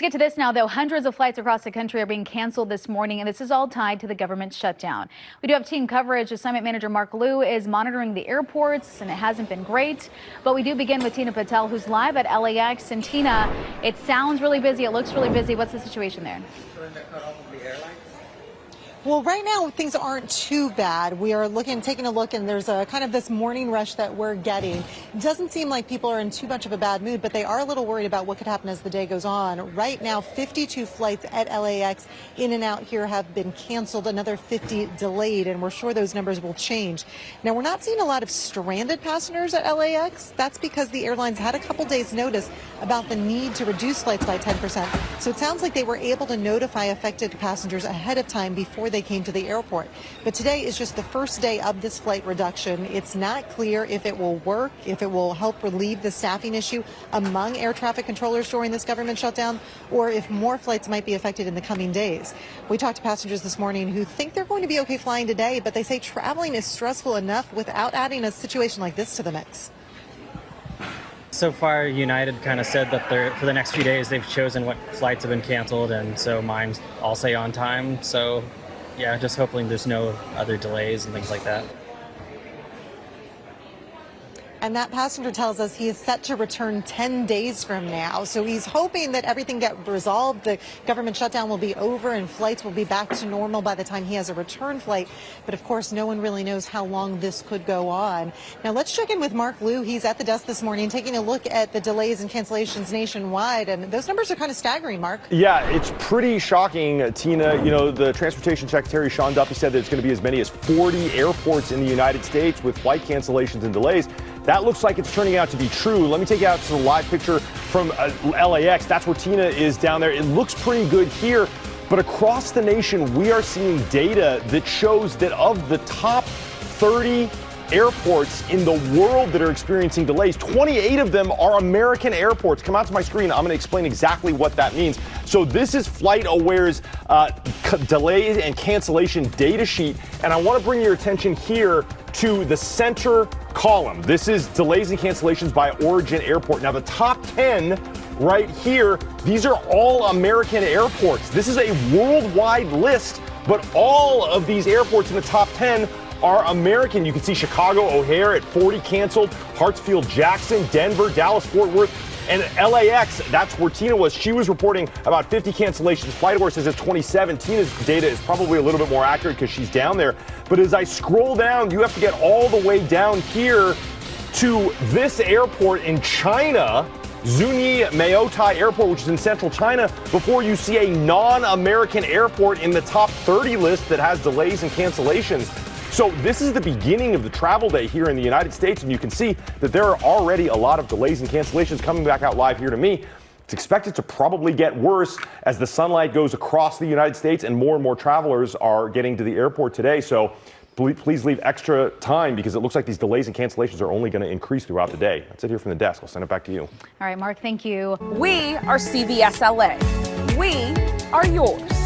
Let's get to this now, though. Hundreds of flights across the country are being canceled this morning, and this is all tied to the government shutdown. We do have team coverage. Assignment manager Mark Liu is monitoring the airports, and it hasn't been great. But we do begin with Tina Patel, who's live at LAX. And Tina, it sounds really busy. It looks really busy. What's the situation there? Well, right now things aren't too bad. We are taking a look, and there's a kind of this morning rush that we're getting. It doesn't seem like people are in too much of a bad mood, but they are a little worried about what could happen as the day goes on. Right now, 52 flights at LAX in and out here have been canceled, another 50 delayed, and we're sure those numbers will change. Now, we're not seeing a lot of stranded passengers at LAX. That's because the airlines had a couple days notice about the need to reduce flights by 10%. So it sounds like they were able to notify affected passengers ahead of time before they came to the airport. But today is just the first day of this flight reduction. It's not clear if it will work, if it will help relieve the staffing issue among air traffic controllers during this government shutdown, or if more flights might be affected in the coming days. We talked to passengers this morning who think they're going to be okay flying today, but they say traveling is stressful enough without adding a situation like this to the mix. So far, United kind of said that for the next few days they've chosen what flights have been canceled, and so mine all say on time. So yeah, just hoping there's no other delays and things like that. And that passenger tells us he is set to return 10 days from now. So he's hoping that everything gets resolved. The government shutdown will be over and flights will be back to normal by the time he has a return flight. But of course, no one really knows how long this could go on. Now let's check in with Mark Liu. He's at the desk this morning taking a look at the delays and cancellations nationwide. And those numbers are kind of staggering, Mark. Yeah, it's pretty shocking, Tina. You know, the Transportation Secretary, Sean Duffy, said that it's going to be as many as 40 airports in the United States with flight cancellations and delays. That looks like it's turning out to be true. Let me take you out to the live picture from LAX. That's where Tina is down there. It looks pretty good here, but across the nation, we are seeing data that shows that of the top 30 airports in the world that are experiencing delays, 28 of them are American airports. Come out to my screen. I'm going to explain exactly what that means. So this is FlightAware's delay and cancellation data sheet, and I want to bring your attention here to the center column. This is delays and cancellations by origin airport. Now the top 10 right here, these are all American airports. This is a worldwide list, but all of these airports in the top 10 are American. You can see Chicago O'Hare at 40 canceled, Hartsfield Jackson, Denver, Dallas Fort Worth, and LAX. That's where Tina was. She was reporting about 50 cancellations. FlightAware says it's 27. Tina's data is probably a little bit more accurate because she's down there. But as I scroll down, you have to get all the way down here to this airport in China, Zunyi Maotai Airport, which is in central China, before you see a non-American airport in the top 30 list that has delays and cancellations. So this is the beginning of the travel day here in the United States, and you can see that there are already a lot of delays and cancellations coming back out live here to me. It's expected to probably get worse as the sunlight goes across the United States and more travelers are getting to the airport today. So please leave extra time because it looks like these delays and cancellations are only going to increase throughout the day. That's it here from the desk. I'll send it back to you. All right, Mark, thank you. We are CBS LA. We are yours.